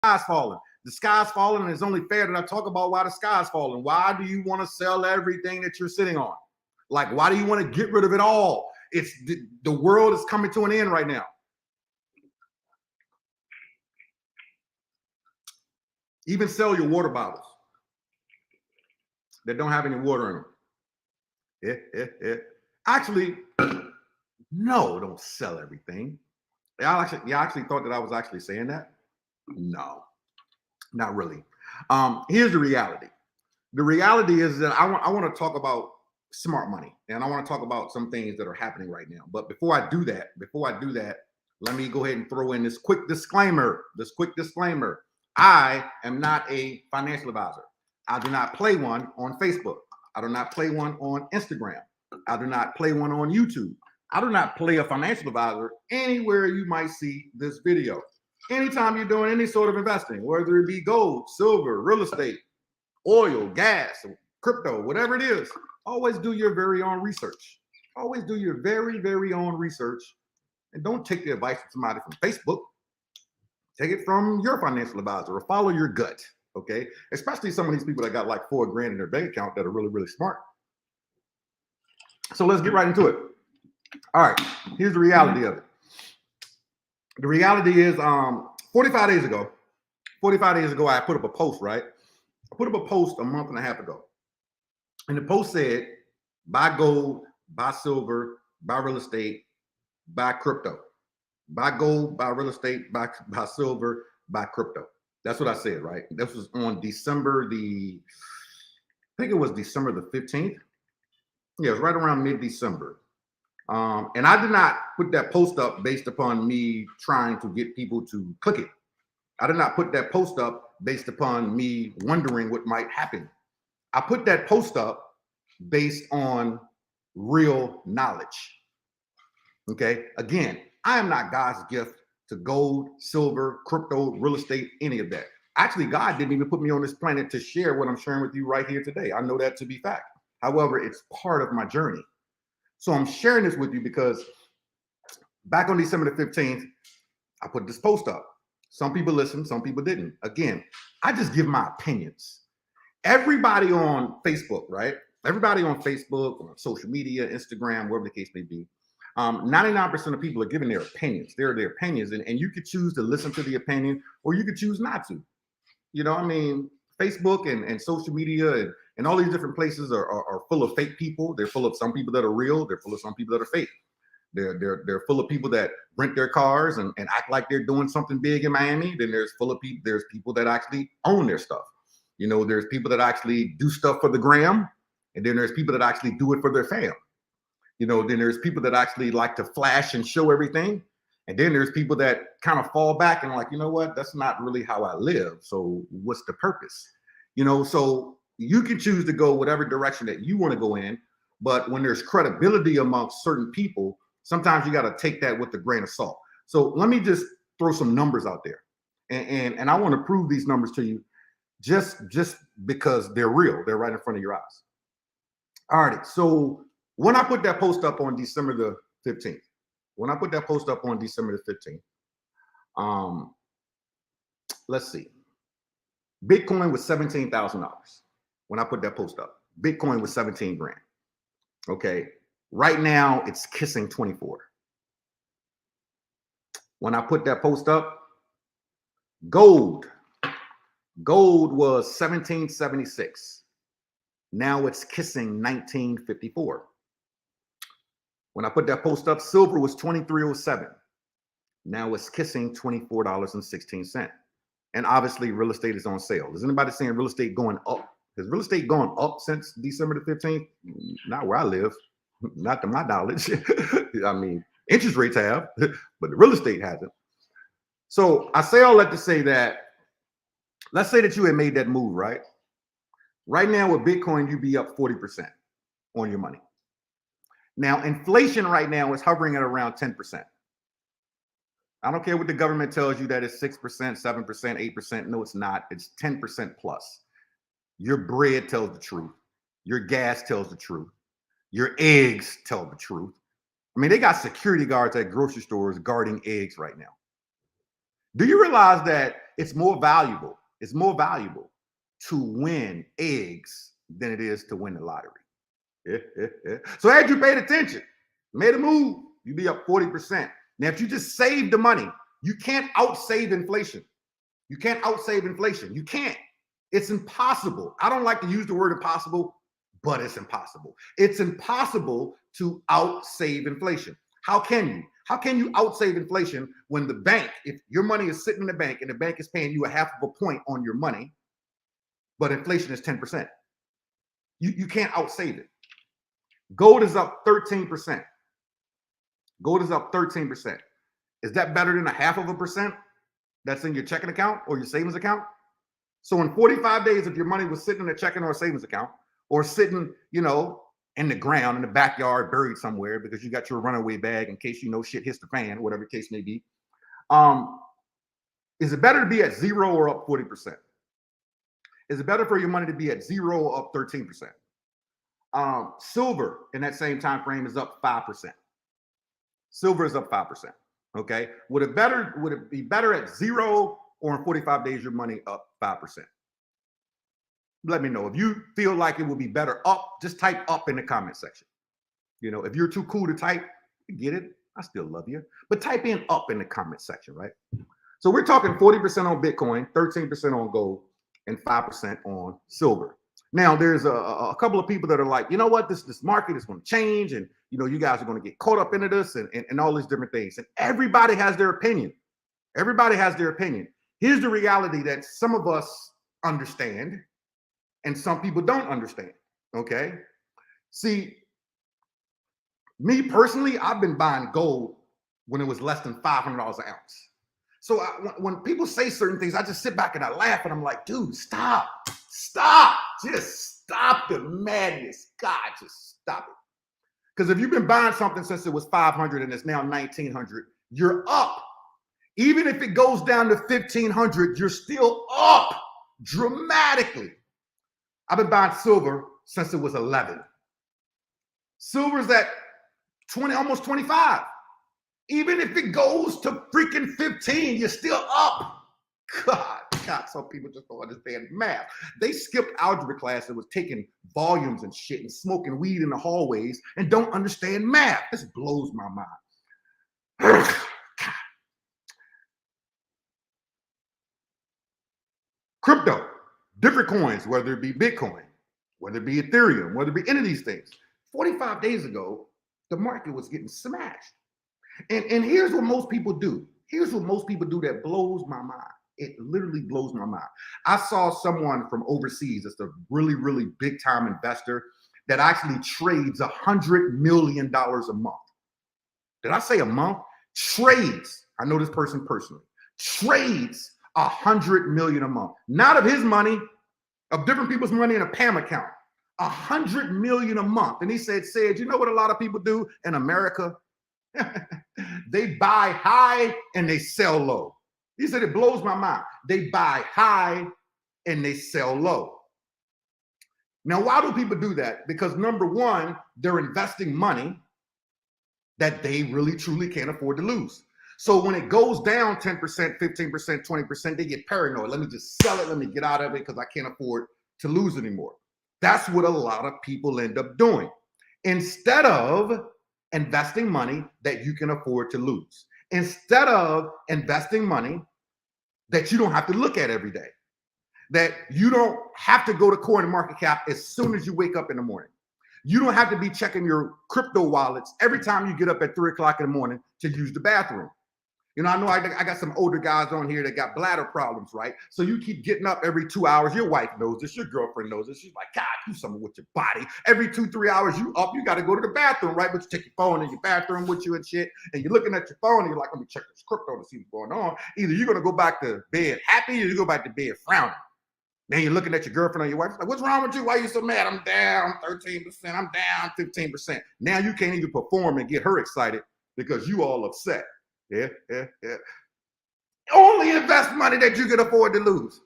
sky's falling. The sky's falling, and it's only fair that I talk about why the sky's falling. Why do you want to sell everything that you're sitting on? Like, why do you want to get rid of it all? It's the world is coming to an end right now. Even sell your water bottles that don't have any water in them. Actually, no, don't sell everything. Y'all actually thought that I was actually saying that? No, not really. Here's the reality. The reality is that I want to talk about smart money, and I want to talk about some things that are happening right now. But before I do that, let me go ahead and throw in this quick disclaimer. I am not a financial advisor. I do not play one on Facebook. I do not play one on Instagram. I do not play one on YouTube. I do not play a financial advisor anywhere you might see this video. Anytime you're doing any sort of investing, whether it be gold, silver, real estate, oil, gas, crypto, whatever it is, always do your very own research. Always do your very, very own research. And don't take the advice from somebody from Facebook. Take it from your financial advisor or follow your gut, okay? Especially some of these people that got like $4 grand in their bank account that are really, really smart. So let's get right into it. All right, here's the reality of it. The reality is 45 days ago, I put up a post, right? I put up a post a month and a half ago. And the post said, buy gold, buy silver, buy real estate, buy crypto. Buy gold, buy real estate, buy silver, buy crypto. That's what I said, right? This was on December the 15th. Yeah, it was right around mid-December. And I did not put that post up based upon me trying to get people to click it. I did not put that post up based upon me wondering what might happen. I put that post up based on real knowledge. Okay, again, I am not God's gift to gold, silver, crypto, real estate, any of that. Actually, God didn't even put me on this planet to share what I'm sharing with you right here today. I know that to be fact. However, it's part of my journey. So I'm sharing this with you because back on December the 15th, I put this post up. Some people listened, some people didn't. Again, I just give my opinions. Everybody on Facebook, right? Everybody on Facebook, on social media, Instagram, wherever the case may be, 99% of people are giving their opinions. They're their opinions, and you could choose to listen to the opinion or you could choose not to. You know, I mean, Facebook and social media and all these different places are full of fake people. They're full of some people that are real. They're full of some people that are fake. They're full of people that rent their cars and act like they're doing something big in Miami. Then there's people that actually own their stuff. You know, there's people that actually do stuff for the gram, and then there's people that actually do it for their fam. You know, then there's people that actually like to flash and show everything. And then there's people that kind of fall back and like, you know what, that's not really how I live. So what's the purpose? You know, so you can choose to go whatever direction that you want to go in. But when there's credibility amongst certain people, sometimes you got to take that with a grain of salt. So let me just throw some numbers out there. And I want to prove these numbers to you just because they're real. They're right in front of your eyes. All right. So when I put that post up on December the 15th, let's see. Bitcoin was $17,000 when I put that post up. Bitcoin was 17 grand. Okay. Right now it's kissing 24. When I put that post up, gold was 1776. Now it's kissing 1954. When I put that post up, silver was 2307. Now it's kissing $24.16. And obviously, real estate is on sale. Is anybody saying real estate going up? Has real estate gone up since December the 15th? Not where I live, not to my knowledge. I mean, interest rates have, but the real estate hasn't. So I say all that to say that, let's say that you had made that move, right? Right now with Bitcoin, you'd be up 40% on your money. Now, inflation right now is hovering at around 10%. I don't care what the government tells you that it's 6%, 7%, 8%. No, it's not. It's 10% plus. Your bread tells the truth. Your gas tells the truth. Your eggs tell the truth. I mean, they got security guards at grocery stores guarding eggs right now. Do you realize that it's more valuable? It's more valuable to win eggs than it is to win the lottery. So had you paid attention, made a move, you'd be up 40%. Now, if you just save the money, you can't outsave inflation. You can't outsave inflation. You can't. It's impossible. I don't like to use the word impossible, but it's impossible. It's impossible to outsave inflation. How can you? How can you outsave inflation when the bank, if your money is sitting in the bank and the bank is paying you a half of a point on your money, but inflation is 10%? You can't outsave it. Gold is up 13%. Gold is up 13%. Is that better than a half of a percent that's in your checking account or your savings account? So in 45 days, if your money was sitting in a checking or a savings account or sitting, in the ground, in the backyard, buried somewhere because you got your runaway bag in case shit hits the fan, whatever the case may be, is it better to be at zero or up 40%? Is it better for your money to be at zero or up 13%? Silver in that same time frame is up 5%. Silver is up 5%. Okay. Would it be better at zero or in 45 days your money up 5%? Let me know. If you feel like it would be better up, just type up in the comment section. If you're too cool to type, get it. I still love you. But type in up in the comment section, right? So we're talking 40% on Bitcoin, 13% on gold, and 5% on silver. Now, there's a couple of people that are like, you know what, this market is going to change, and you guys are going to get caught up into this and all these different things. And everybody has their opinion. Everybody has their opinion. Here's the reality that some of us understand and some people don't understand. Okay. See, me personally, I've been buying gold when it was less than $500 an ounce. So when people say certain things, I just sit back and I laugh and I'm like, dude, stop, just stop the madness. God, just stop it. Because if you've been buying something since it was 500 and it's now 1900, you're up. Even if it goes down to 1500, you're still up dramatically. I've been buying silver since it was 11. Silver's at 20, almost 25. Even if it goes to freaking 15, you're still up. God, some people just don't understand math. They skipped algebra class and was taking volumes and shit and smoking weed in the hallways and don't understand math. This blows my mind. Crypto, different coins, whether it be Bitcoin, whether it be Ethereum, whether it be any of these things. 45 days ago, the market was getting smashed. And here's what most people do. Here's what most people do that blows my mind. It literally blows my mind. I saw someone from overseas that's a really, really big time investor that actually trades $100 million a month. Did I say a month? Trades. I know this person personally. Trades $100 million a month. Not of his money, of different people's money in a PAM account. $100 million a month. And he said, you know what a lot of people do in America? They buy high and they sell low. He said, it blows my mind. They buy high and they sell low. Now, why do people do that? Because number one, they're investing money that they really truly can't afford to lose. So when it goes down 10%, 15%, 20%, they get paranoid. Let me just sell it. Let me get out of it because I can't afford to lose anymore. That's what a lot of people end up doing. Instead of investing money that you can afford to lose. Instead of investing money that you don't have to look at every day. That you don't have to go to CoinMarketCap as soon as you wake up in the morning. You don't have to be checking your crypto wallets every time you get up at 3 o'clock in the morning to use the bathroom. I know I got some older guys on here that got bladder problems, right? So you keep getting up every 2 hours. Your wife knows this. Your girlfriend knows this. She's like, God, do something with your body. Every 2-3 hours you up, you got to go to the bathroom, right? But you take your phone in your bathroom with you and shit. And you're looking at your phone and you're like, let me check this crypto to see what's going on. Either you're going to go back to bed happy or you go back to bed frowning. Then you're looking at your girlfriend or your wife. Like, what's wrong with you? Why are you so mad? I'm down 13%. I'm down 15%. Now you can't even perform and get her excited because you all upset. Yeah. Only invest money that you can afford to lose.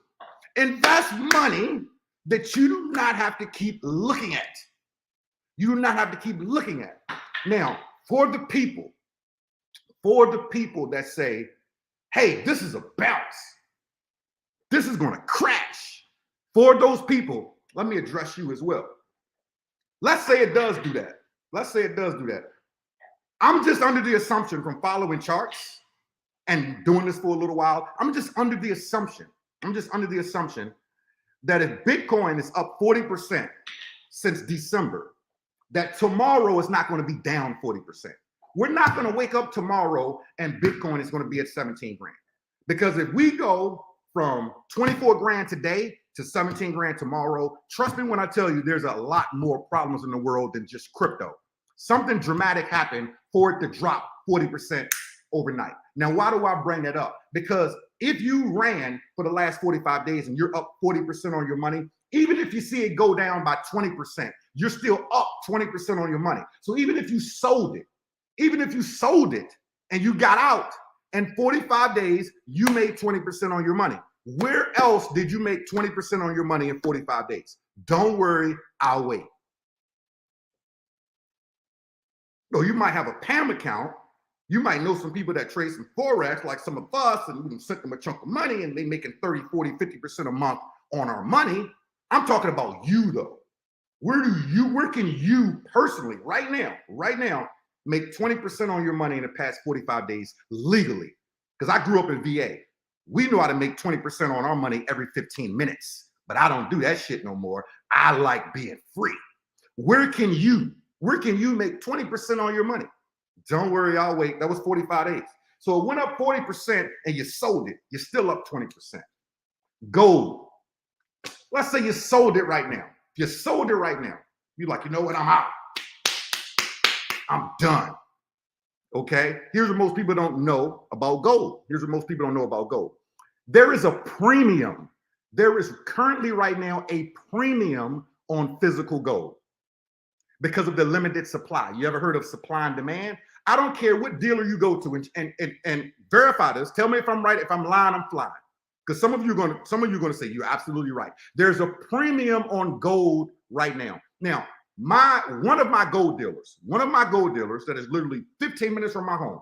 Invest money that you do not have to keep looking at. You do not have to keep looking at. Now, for the people that say, hey, this is a bounce. This is going to crash. For those people, let me address you as well. Let's say it does do that. Let's say it does do that. I'm just under the assumption from following charts and doing this for a little while. I'm just under the assumption that if Bitcoin is up 40% since December, that tomorrow is not going to be down 40%. We're not going to wake up tomorrow and Bitcoin is going to be at 17 grand. Because if we go from 24 grand today to 17 grand tomorrow, trust me when I tell you there's a lot more problems in the world than just crypto. Something dramatic happened for it to drop 40% overnight. Now, why do I bring that up? Because if you ran for the last 45 days and you're up 40% on your money, even if you see it go down by 20%, you're still up 20% on your money. So even if you sold it and you got out, in 45 days, you made 20% on your money. Where else did you make 20% on your money in 45 days? Don't worry, I'll wait. So you might have a PAM account. You might know some people that trade some Forex, like some of us, and we can send them a chunk of money and they making 30, 40, 50% a month on our money. I'm talking about you though. Where can you personally right now make 20% on your money in the past 45 days legally? Because I grew up in VA. We know how to make 20% on our money every 15 minutes, but I don't do that shit no more. I like being free. Where can you make 20% on your money? Don't worry, I'll wait. That was 45 days. So it went up 40% and you sold it. You're still up 20%. Gold. Let's say you sold it right now. You sold it right now. You're like, you know what? I'm out. I'm done. Okay. Here's what most people don't know about gold. There is a premium. There is currently right now a premium on physical gold because of the limited supply. You ever heard of supply and demand? I don't care what dealer you go to and verify this. Tell me if I'm right. If I'm lying, I'm flying. Because some of you are going to say you're absolutely right. There's a premium on gold right now. Now, one of my gold dealers that is literally 15 minutes from my home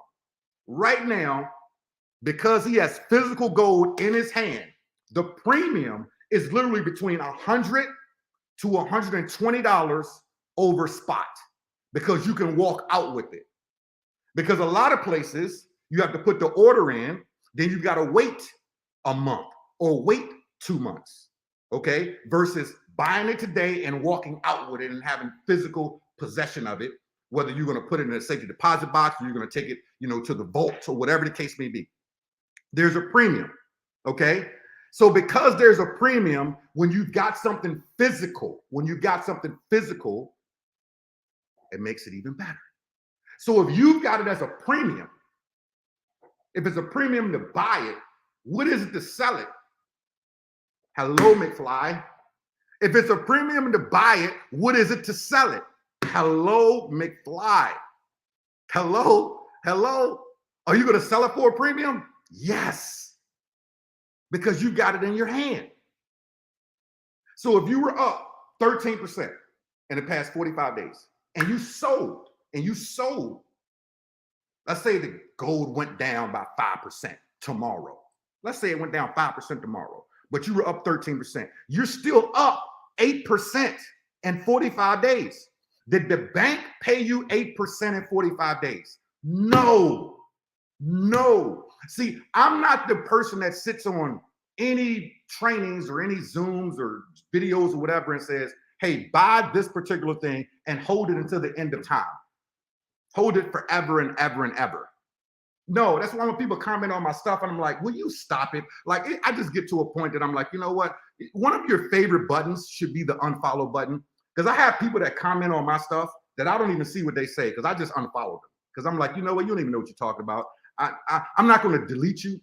right now, because he has physical gold in his hand, the premium is literally between $100 to $120 over spot because you can walk out with it. Because a lot of places you have to put the order in, then you got to wait a month or wait 2 months, okay? Versus buying it today and walking out with it and having physical possession of it, whether you're going to put it in a safety deposit box or you're going to take it, to the vault or whatever the case may be. There's a premium, okay? So because there's a premium, when you've got something physical, it makes it even better. So if you've got it as a premium, if it's a premium to buy it, what is it to sell it? Hello, McFly. If it's a premium to buy it, what is it to sell it? Hello, McFly. Hello. Are you going to sell it for a premium? Yes. Because you got it in your hand. So if you were up 13% in the past 45 days and you sold, let's say the gold went down by 5% tomorrow. Let's say it went down 5% tomorrow, but you were up 13%. You're still up 8% in 45 days. Did the bank pay you 8% in 45 days? No. See, I'm not the person that sits on any trainings or any Zooms or videos or whatever and says, hey, buy this particular thing and hold it until the end of time. Hold it forever and ever and ever. No, that's why when people comment on my stuff and I'm like, will you stop it? Like, I just get to a point that I'm like, you know what? One of your favorite buttons should be the unfollow button. Because I have people that comment on my stuff that I don't even see what they say because I just unfollow them. Because I'm like, you know what? You don't even know what you're talking about. I'm not going to delete you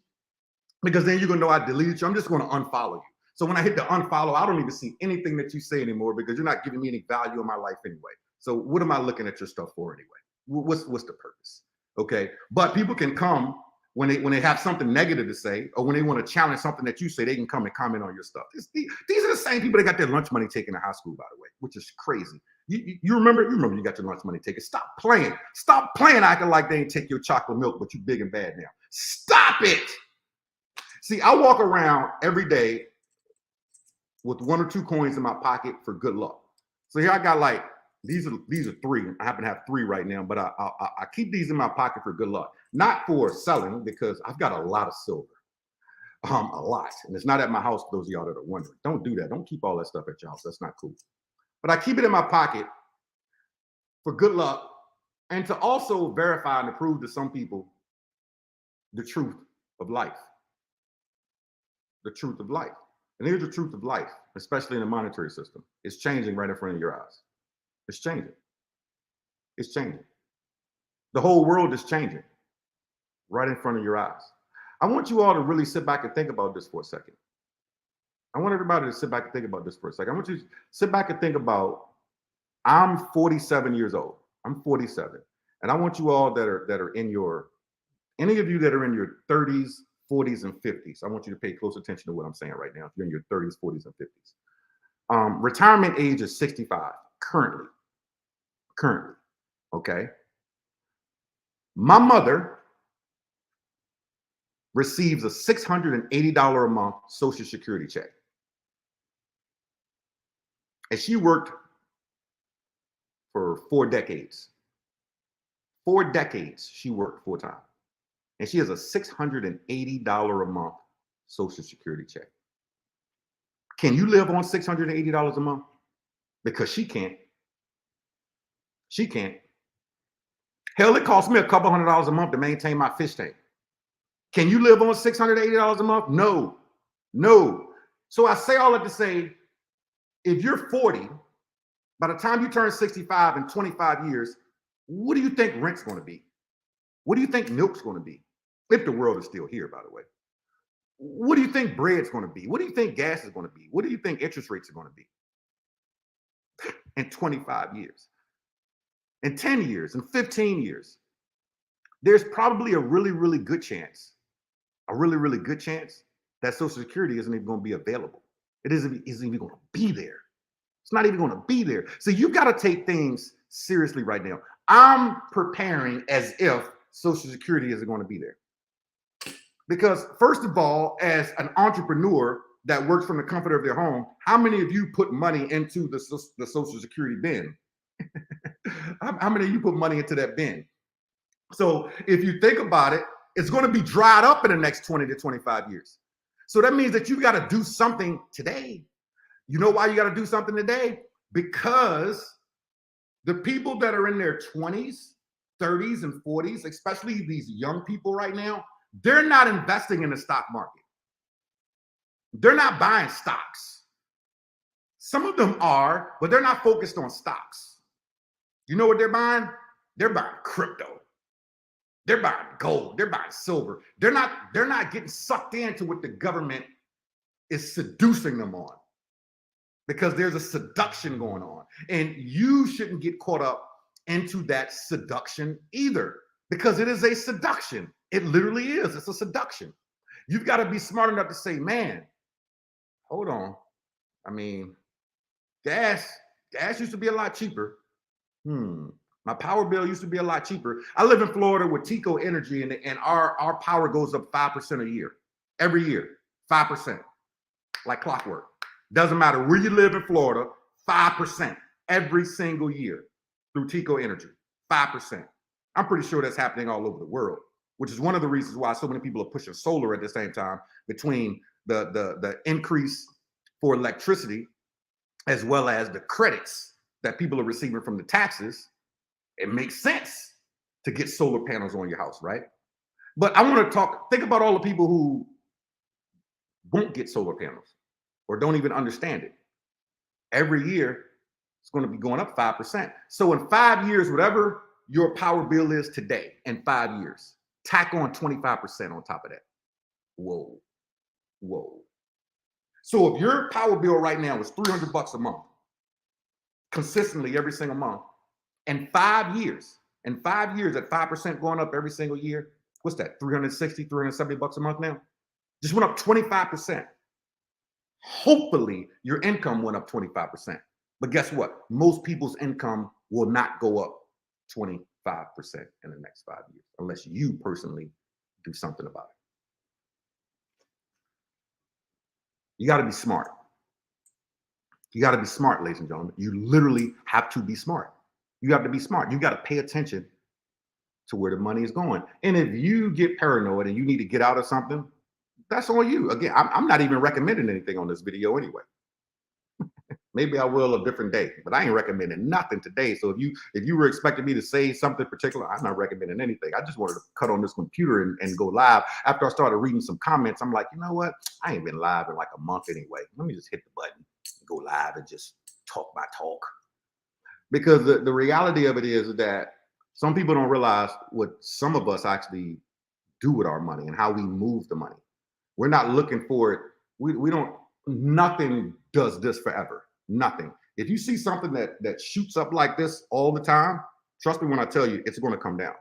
because then you're going to know I deleted you. I'm just going to unfollow you. So when I hit the unfollow, I don't even see anything that you say anymore because you're not giving me any value in my life anyway. So what am I looking at your stuff for anyway? What's the purpose? Okay. But people can come when they have something negative to say, or when they want to challenge something that you say, they can come and comment on your stuff. These are the same people that got their lunch money taken in high school, by the way, which is crazy. You remember you got your lunch money taken. Stop playing acting like they ain't take your chocolate milk, but you big and bad now. Stop it. See, I walk around every day with 1 or 2 coins in my pocket for good luck. So here I got like, these are 3. I happen to have 3 right now, but I keep these in my pocket for good luck. Not for selling, because I've got a lot of silver. A lot. And it's not at my house, those of y'all that are wondering. Don't do that. Don't keep all that stuff at your house. That's not cool. But I keep it in my pocket for good luck, and to also verify and to prove to some people the truth of life. The truth of life. And here's the truth of life, especially in the monetary system. It's changing right in front of your eyes. It's changing. It's changing. The whole world is changing right in front of your eyes. I want you all to really sit back and think about this for a second. I want everybody to sit back and think about this for a second. I want you to sit back and think about, I'm 47 years old. I'm 47. And I want you all that are in your, any of you that are in your 30s, 40s, and 50s, I want you to pay close attention to what I'm saying right now. If you're in your 30s, 40s, and 50s. Retirement age is 65 currently. Okay? My mother receives a $680 a month Social Security check. And she worked for 4 decades. 4 decades she worked full time. And she has a $680 a month Social Security check. Can you live on $680 a month? Because she can't. She can't. Hell, it costs me a couple $100 a month to maintain my fish tank. Can you live on $680 a month? No, no. So I say all that to say, if you're 40, by the time you turn 65 in 25 years, what do you think rent's going to be? What do you think milk's going to be? If the world is still here, by the way. What do you think bread's going to be? What do you think gas is going to be? What do you think interest rates are going to be? In 25 years, in 10 years, in 15 years, there's probably a really, really good chance, that Social Security isn't even going to be available. It isn't even going to be there. It's not even going to be there. So you've got to take things seriously right now. I'm preparing as if Social Security isn't going to be there. Because first of all, as an entrepreneur that works from the comfort of their home, how many of you put money into the Social Security bin? How many of you put money into that bin? So if you think about it, it's going to be dried up in the next 20 to 25 years. So that means that you got to do something today. You know why you got to do something today? Because the people that are in their 20s, 30s, and 40s, especially these young people right now, they're not investing in the stock market. They're not buying stocks. Some of them are, but they're not focused on stocks. You know what they're buying? They're buying crypto. They're buying gold. They're buying silver. They're not getting sucked into what the government is seducing them on, because there's a seduction going on. And you shouldn't get caught up into that seduction either, because it is a seduction. It literally is. It's a seduction. You've got to be smart enough to say, man, hold on. I mean, gas used to be a lot cheaper. My power bill used to be a lot cheaper. I live in Florida with Tico Energy, and our power goes up 5% a year. Every year, 5%. Like clockwork. Doesn't matter where you live in Florida, 5% every single year through Tico Energy. 5%. I'm pretty sure that's happening all over the world, which is one of the reasons why so many people are pushing solar at the same time, between the increase for electricity as well as the credits that people are receiving from the taxes. It makes sense to get solar panels on your house, right? But I want to think about all the people who won't get solar panels or don't even understand it. Every year, it's going to be going up 5%. So in 5 years, whatever your power bill is today, in 5 years, tack on 25% on top of that. Whoa. So if your power bill right now is $300 a month, consistently every single month, in 5 years, at 5% going up every single year, what's that? $360, $370 a month now? Just went up 25%. Hopefully your income went up 25%. But guess what? Most people's income will not go up 25% in the next 5 years, unless you personally do something about You got to be smart. You got to be smart, ladies and gentlemen. You literally have to be smart. You have to be smart. You got to pay attention to where the money is going. And if you get paranoid and you need to get out of something, that's on you. Again, I'm not even recommending anything on this video anyway. Maybe I will a different day, but I ain't recommending nothing today. So if you were expecting me to say something particular, I'm not recommending anything. I just wanted to cut on this computer and go live. After I started reading some comments, I'm like, you know what? I ain't been live in like a month anyway. Let me just hit the button and go live and just talk my talk. Because the reality of it is that some people don't realize what some of us actually do with our money and how we move the money. We're not looking for it. We don't, nothing does this forever. Nothing. If you see something that shoots up like this all the time, trust me when I tell you, it's going to come down.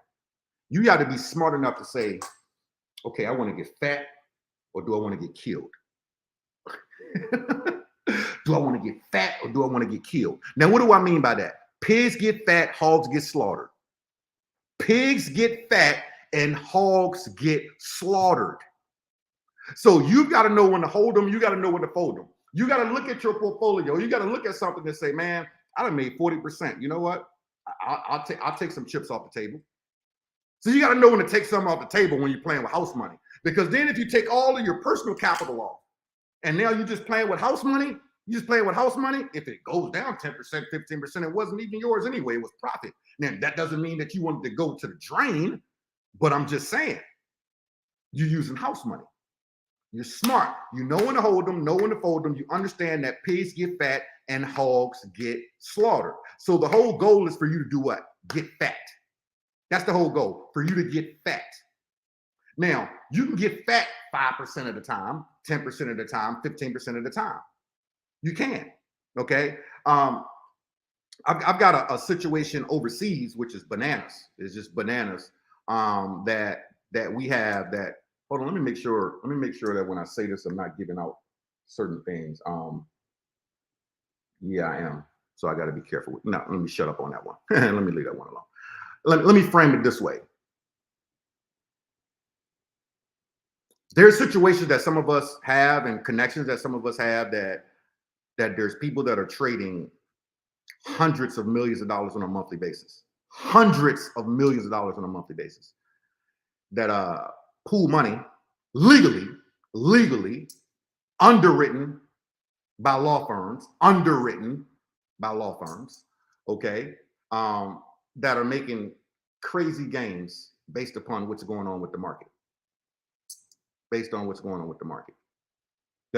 You got to be smart enough to say, okay, I want to get fat or do I want to get killed? Do I want to get fat or do I want to get killed? Now, what do I mean by that? Pigs get fat, hogs get slaughtered. Pigs get fat and hogs get slaughtered. So you've got to know when to hold them. You got to know when to fold them. You got to look at your portfolio. You got to look at something and say, man, I done made 40%. You know what? I'll take some chips off the table. So you got to know when to take some off the table when you're playing with house money. Because then if you take all of your personal capital off and now you're just playing with house money, if it goes down 10%, 15%, it wasn't even yours anyway. It was profit. Now, that doesn't mean that you wanted to go to the drain, but I'm just saying, you're using house money. You're smart. You know when to hold them, know when to fold them. You understand that pigs get fat and hogs get slaughtered. So the whole goal is for you to do what? Get fat. That's the whole goal, for you to get fat. Now, you can get fat 5% of the time, 10% of the time, 15% of the time. You can, okay? I've got a situation overseas, which is bananas. It's just bananas that we have that. Hold on, let me make sure that when I say this, I'm not giving out certain things. Yeah, I am. So I got to be careful. No, let me shut up on that one. Let me leave that one alone. Let me frame it this way. There's situations that some of us have and connections that some of us have that there's people that are trading hundreds of millions of dollars on a monthly basis. Hundreds of millions of dollars on a monthly basis. That pool money legally underwritten by law firms, okay, that are making crazy gains based upon what's going on with the market. That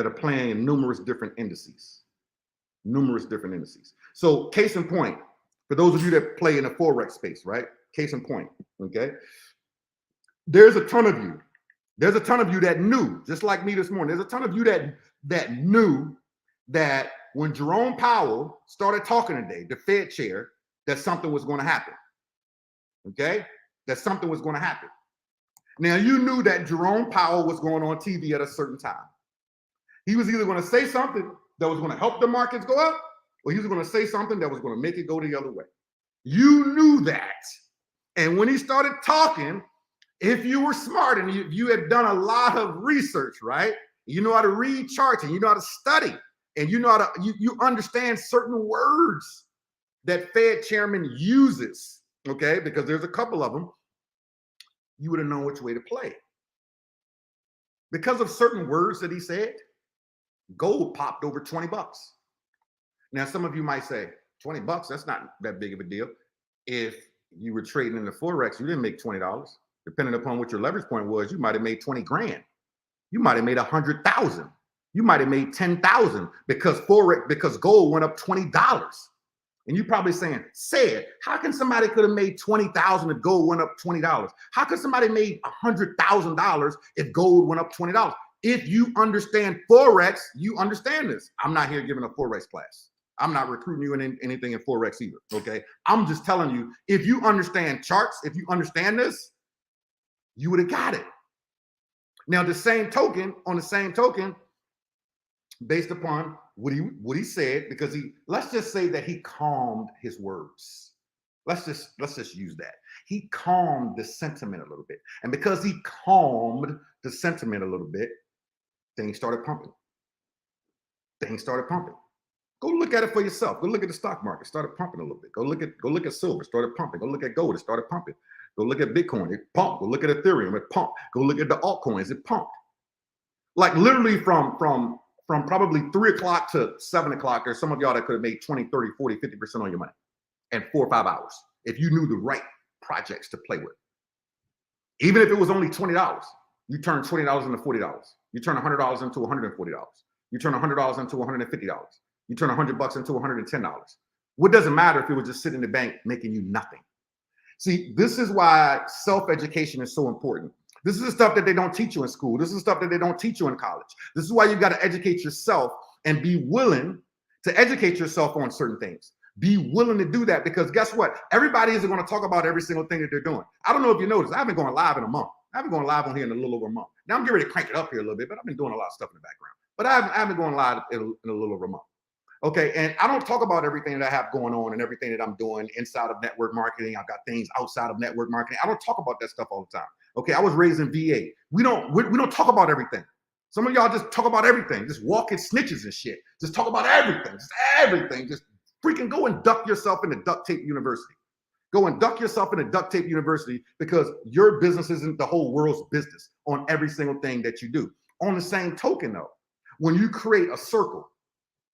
are playing in numerous different indices. So case in point, for those of you that play in the Forex space, right? Case in point, okay? There's a ton of you that knew, just like me this morning, there's a ton of you that knew that when Jerome Powell started talking today, the Fed chair, that something was going to happen. Okay? That something was going to happen. Now, you knew that Jerome Powell was going on TV at a certain time. He was either going to say something that was going to help the markets go up, or he was going to say something that was going to make it go the other way. You knew that. And when he started talking, if you were smart and you had done a lot of research, right? You know how to read charts and you know how to study and you know how to, you understand certain words that Fed chairman uses, okay? Because there's a couple of them, you would have known which way to play. Because of certain words that he said, gold popped over 20 bucks. Now, some of you might say, 20 bucks, that's not that big of a deal. If you were trading in the Forex, you didn't make $20. Depending upon what your leverage point was, you might have made 20 grand. You might have made 100,000. You might have made 10,000 because gold went up $20. And you're probably saying, how can somebody could have made 20,000 if gold went up $20? How could somebody made $100,000 if gold went up $20? If you understand Forex, you understand this. I'm not here giving a Forex class. I'm not recruiting you in anything in Forex either, okay? I'm just telling you, if you understand charts, if you understand this, you would have got it. Now, on the same token, based upon what he said, because let's just say that he calmed his words. Let's just use that. He calmed the sentiment a little bit. And because he calmed the sentiment a little bit, things started pumping. things started pumping. Go look at it for yourself. Go look at the stock market. Started pumping a little bit. Go look at silver. Started pumping. Go look at gold. It started pumping. Go look at Bitcoin. It pumped. Go look at Ethereum. It pumped. Go look at the altcoins. It pumped. Like literally from probably 3 o'clock to 7 o'clock, there's some of y'all that could have made 20, 30, 40, 50% on your money in 4 or 5 hours if you knew the right projects to play with. Even if it was only $20, you turn $20 into $40. You turn $100 into $140. You turn $100 into $150. You turn $100 into $110. What doesn't matter if it was just sitting in the bank making you nothing? See, this is why self-education is so important. This is the stuff that they don't teach you in school. This is the stuff that they don't teach you in college. This is why you got to educate yourself and be willing to educate yourself on certain things. Be willing to do that, because guess what? Everybody isn't going to talk about every single thing that they're doing. I don't know if you noticed, I've been going live in a month. I've been going live on here in a little over a month. Now I'm getting ready to crank it up here a little bit, but I've been doing a lot of stuff in the background. But I've been going live in a little over a month. Okay, and I don't talk about everything that I have going on and everything that I'm doing inside of network marketing. I've got things outside of network marketing. I don't talk about that stuff all the time. Okay, I was raised in VA. We don't talk about everything. Some of y'all just talk about everything, just walking snitches and shit. Just talk about everything, just everything. Just freaking go and duck yourself into Duct Tape University. Go and duck yourself into Duct Tape University, because your business isn't the whole world's business on every single thing that you do. On the same token, though, when you create a circle,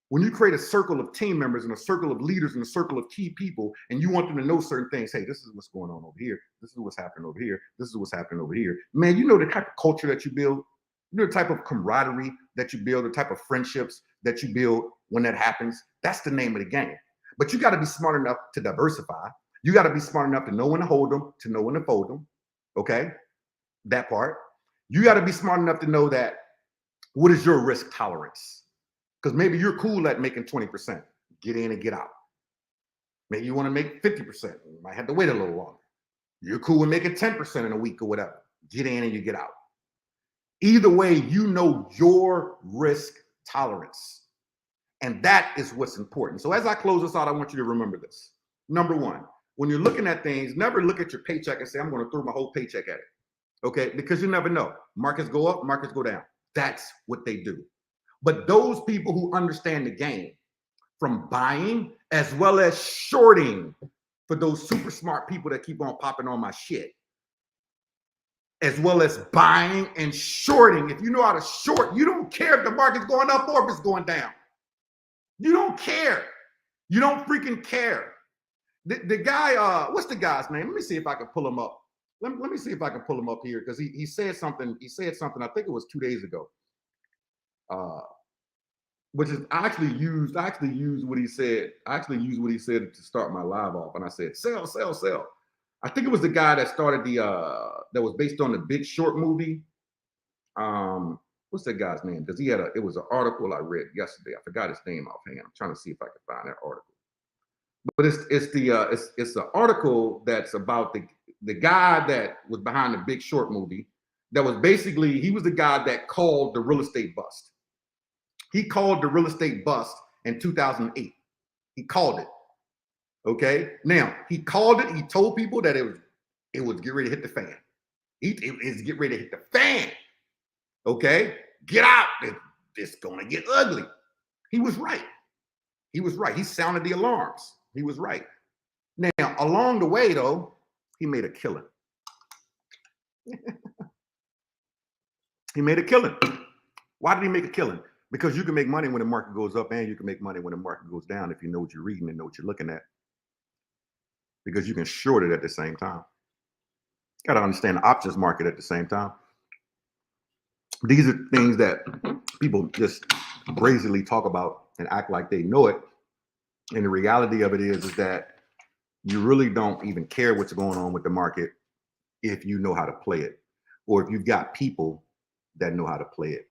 when you create a circle of team members and a circle of leaders and a circle of key people, and you want them to know certain things, hey, this is what's going on over here. This is what's happening over here. This is what's happening over here. Man, you know the type of culture that you build, you know the type of camaraderie that you build, the type of friendships that you build when that happens. That's the name of the game. But you got to be smart enough to diversify. You got to be smart enough to know when to hold them, to know when to fold them. Okay? That part. You got to be smart enough to know that what is your risk tolerance? Because maybe you're cool at making 20%. Get in and get out. Maybe you want to make 50%. You might have to wait a little longer. You're cool with making 10% in a week or whatever. Get in and you get out. Either way, you know your risk tolerance. And that is what's important. So as I close this out, I want you to remember this. Number one, when you're looking at things, never look at your paycheck and say, I'm going to throw my whole paycheck at it. Okay? Because you never know. Markets go up, markets go down. That's what they do. But those people who understand the game, from buying as well as shorting, for those super smart people that keep on popping on my shit, as well as buying and shorting. If you know how to short, you don't care if the market's going up or if it's going down. You don't care. You don't freaking care. The guy, what's the guy's name? Let me see if I can pull him up. Let me see if I can pull him up here, because he said something. He said something, I think it was 2 days ago. Which is I actually used what he said. I actually used what he said to start my live off, and I said, sell, sell, sell. I think it was the guy that started that was based on the Big Short movie. What's that guy's name? Because it was an article I read yesterday. I forgot his name offhand. I'm trying to see if I can find that article. But it's the article that's about the guy that was behind the Big Short movie. That was basically, he was the guy that called the real estate bust. He called the real estate bust in 2008. He called it. Okay. Now he called it. He told people that it was get ready to hit the fan. It's get ready to hit the fan. Okay. Get out. It's gonna get ugly. He was right. He was right. He sounded the alarms. He was right. Now along the way though, he made a killing. He made a killing. Why did he make a killing? Because you can make money when the market goes up, and you can make money when the market goes down if you know what you're reading and know what you're looking at. Because you can short it at the same time. Got to understand the options market at the same time. These are things that people just brazenly talk about and act like they know it. And the reality of it is that you really don't even care what's going on with the market if you know how to play it, or if you've got people that know how to play it.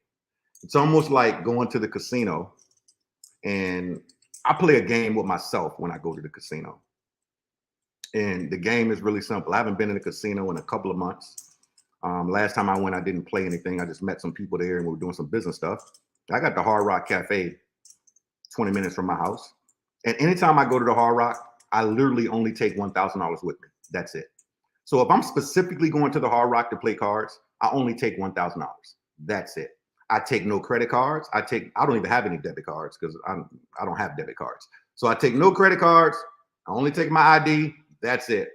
It's almost like going to the casino, and I play a game with myself when I go to the casino. And the game is really simple. I haven't been in a casino in a couple of months. Last time I went, I didn't play anything. I just met some people there and we were doing some business stuff. I got the Hard Rock Cafe 20 minutes from my house. And anytime I go to the Hard Rock, I literally only take $1,000 with me. That's it. So if I'm specifically going to the Hard Rock to play cards, I only take $1,000. That's it. I take no credit cards. I don't even have any debit cards because I don't have debit cards. So I take no credit cards. I only take my ID. That's it.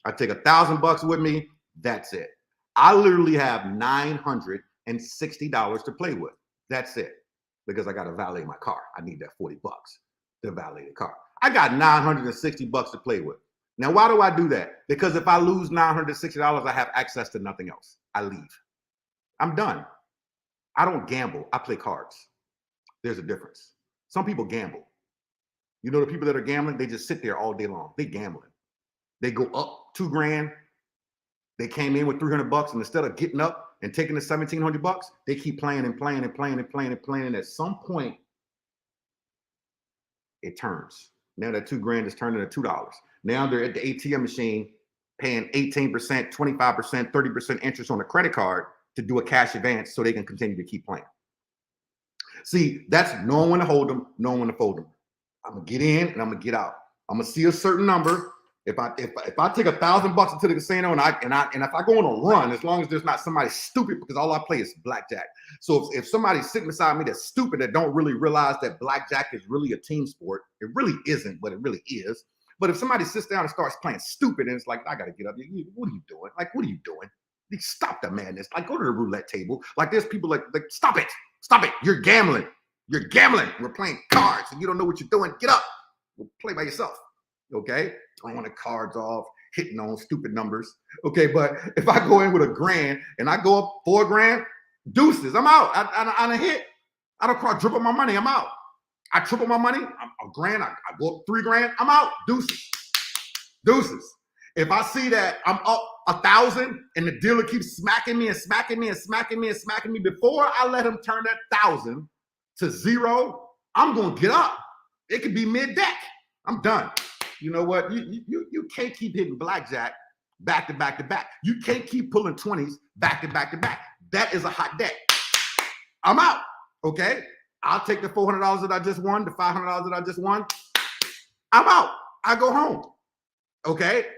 I take $1,000 with me. That's it. I literally have $960 to play with. That's it. Because I got to valet my car. I need that $40 to valet the car. I got $960 to play with. Now, why do I do that? Because if I lose $960, I have access to nothing else. I leave. I'm done. I don't gamble. I play cards. There's a difference. Some people gamble. You know, the people that are gambling, they just sit there all day long. They gambling. They go up $2,000. They came in with $300, and instead of getting up and taking the $1,700, they keep playing and playing and playing and playing and playing. And at some point, it turns. Now that $2,000 is turning to $2. Now they're at the ATM machine paying 18%, 25%, 30% interest on the credit card to do a cash advance so they can continue to keep playing. See, that's knowing when to hold them, knowing when to fold them. I'm gonna get in and I'm gonna get out. I'm gonna see a certain number. If I take $1,000 into the casino and if I go on a run, as long as there's not somebody stupid, because all I play is blackjack. So if somebody's sitting beside me that's stupid, that don't really realize that blackjack is really a team sport, it really isn't, but it really is. But if somebody sits down and starts playing stupid and it's like, I gotta get up, what are you doing? Like, what are you doing? Stop the madness. Like, go to the roulette table. Like, there's people like stop it. You're gambling. We're playing cards and you don't know what you're doing. Get up. Play by yourself. Okay, throwing the cards off, hitting on stupid numbers. Okay, but if I go in with $1,000 and I go up $4,000, deuces, I'm out. I hit. I don't quadruple my money. I'm out. I triple my money. I'm $1,000. I go up $3,000. I'm out. Deuces. If I see that I'm up 1,000 and the dealer keeps smacking me before I let him turn that 1,000 to 0, I'm gonna get up. It could be mid-deck. I'm done. You know what? You can't keep hitting blackjack back to back to back. You can't keep pulling 20s back to back to back. That is a hot deck. I'm out. Okay? I'll take the $400 that I just won, the $500 that I just won. I'm out. I go home. Okay?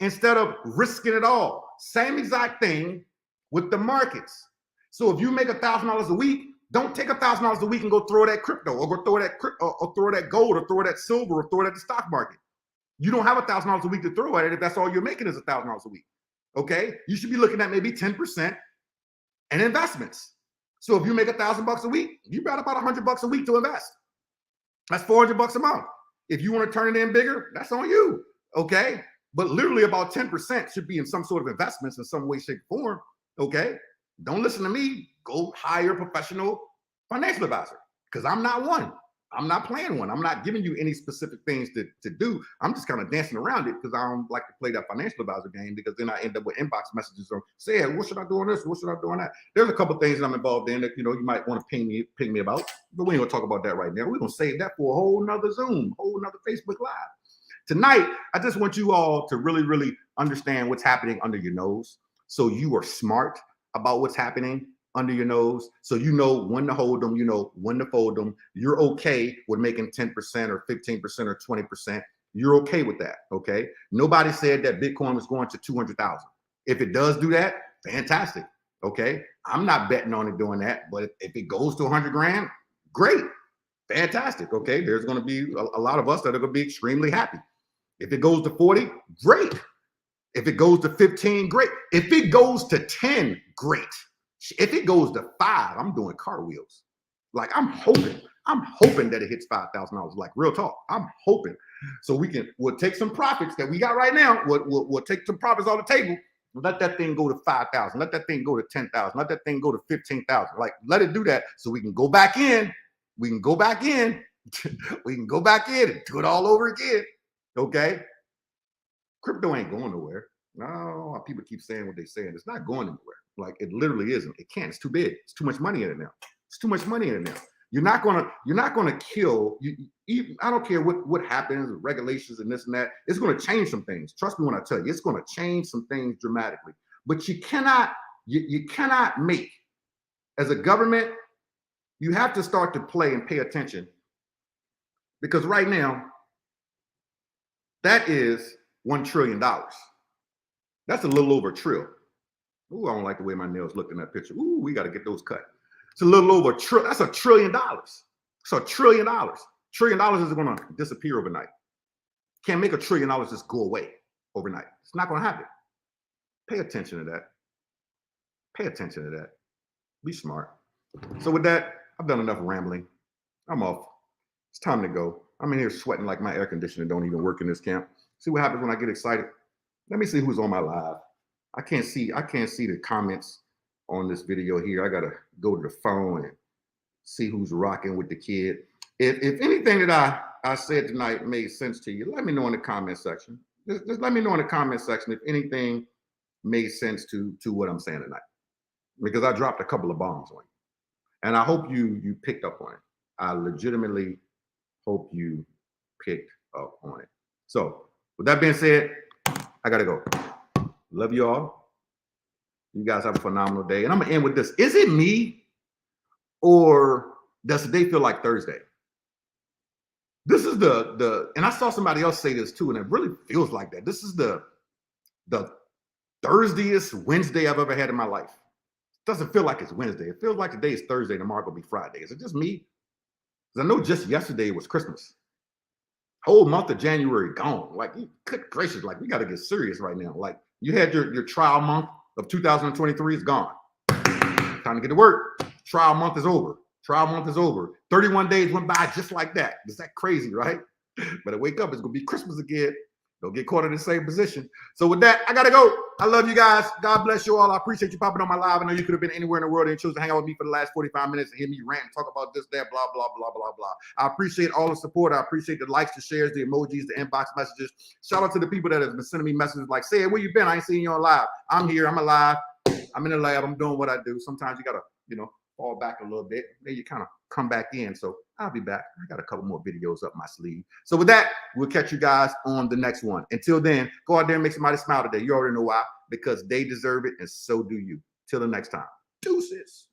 Instead of risking it all. Same exact thing with the markets. So if you make $1,000 a week, don't take $1,000 a week and go throw that crypto or go throw that or throw that gold or throw that silver or throw it at the stock market. You don't have $1,000 a week to throw at it if that's all you're making is $1,000 a week. Okay, you should be looking at maybe 10% in investments. So if you make $1,000 a week, you got about $100 a week to invest. That's $400 a month. If you want to turn it in bigger, that's on you. Okay, but literally about 10% should be in some sort of investments in some way, shape, or form. Okay, don't listen to me. Go hire a professional financial advisor because I'm not one. I'm not playing one. I'm not giving you any specific things to do. I'm just kind of dancing around it because I don't like to play that financial advisor game because then I end up with inbox messages or say, what should I do on this? What should I do on that? There's a couple of things that I'm involved in that, you might want to ping me about, but we ain't gonna talk about that right now. We're gonna save that for a whole nother Zoom, whole nother Facebook Live. Tonight, I just want you all to really, really understand what's happening under your nose. So you are smart about what's happening under your nose. So you know when to hold them, you know when to fold them. You're okay with making 10% or 15% or 20%. You're okay with that, okay? Nobody said that Bitcoin was going to 200,000. If it does do that, fantastic, okay? I'm not betting on it doing that, but if it goes to 100 grand, great, fantastic, okay? There's gonna be a lot of us that are gonna be extremely happy. If it goes to 40, great. If it goes to 15, great. If it goes to 10, great. If it goes to 5, I'm doing cartwheels. Like I'm hoping that it hits $5,000. Like real talk, I'm hoping. So we'll take some profits that we got right now. We'll take some profits on the table. Let that thing go to 5,000. Let that thing go to 10,000. Let that thing go to 15,000. Like let it do that so we can go back in. We can go back in. We can go back in and do it all over again. Okay. Crypto ain't going nowhere. No, people keep saying what they're saying. It's not going anywhere. Like it literally isn't. It can't. It's too big. It's too much money in it now. It's too much money in it now. You're not gonna kill. I don't care what happens, regulations and this and that. It's gonna change some things. Trust me when I tell you, it's gonna change some things dramatically. But you cannot make as a government. You have to start to play and pay attention because right now that is $1 trillion. That's a little over a trill. Ooh, I don't like the way my nails look in that picture. Ooh, we got to get those cut. It's a little over that's $1 trillion. It's $1 trillion. $1 trillion isn't going to disappear overnight. Can't make $1 trillion just go away overnight. It's not going to happen. Pay attention to that. Pay attention to that. Be smart. So with that, I've done enough rambling. I'm off. It's time to go. I'm in here sweating like my air conditioner don't even work in this camp. See what happens when I get excited. Let me see who's on my live. I can't see the comments on this video here. I gotta go to the phone and see who's rocking with the kid. If anything that I said tonight made sense to you, let me know in the comment section. Just let me know in the comment section if anything made sense to what I'm saying tonight. Because I dropped a couple of bombs on you. And I hope you picked up on it. I legitimately hope you picked up on it. So with that being said, I gotta go. Love you all. You guys have a phenomenal day. And I'm gonna end with this. Is it me or does the day feel like Thursday? This is and I saw somebody else say this too, and it really feels like that. This is the Thursdayest Wednesday I've ever had in my life. It doesn't feel like it's Wednesday. It feels like today is Thursday, tomorrow will be Friday. Is it just me? Because I know just yesterday was Christmas. Whole month of January gone. Like, good gracious, like we got to get serious right now. Like you had your trial month of 2023 is gone. Time to get to work. Trial month is over. Trial month is over. 31 days went by just like that. Is that crazy, right? But I wake up, it's gonna be Christmas again. Don't get caught in the same position. So with that, I gotta go. I love you guys. God bless you all. I appreciate you popping on my live. I know you could have been anywhere in the world and chose to hang out with me for the last 45 minutes and hear me rant and talk about this, that, blah, blah, blah, blah, blah. I appreciate all the support. I appreciate the likes, the shares, the emojis, the inbox messages. Shout out to the people that have been sending me messages like, say, where you been? I ain't seen you on live. I'm here. I'm alive. I'm in the lab. I'm doing what I do. Sometimes you gotta, fall back a little bit. Then you kind of come back in. So I'll be back. I got a couple more videos up my sleeve. So with that, we'll catch you guys on the next one. Until then, go out there and make somebody smile today. You already know why. Because they deserve it and so do you. Till the next time. Deuces.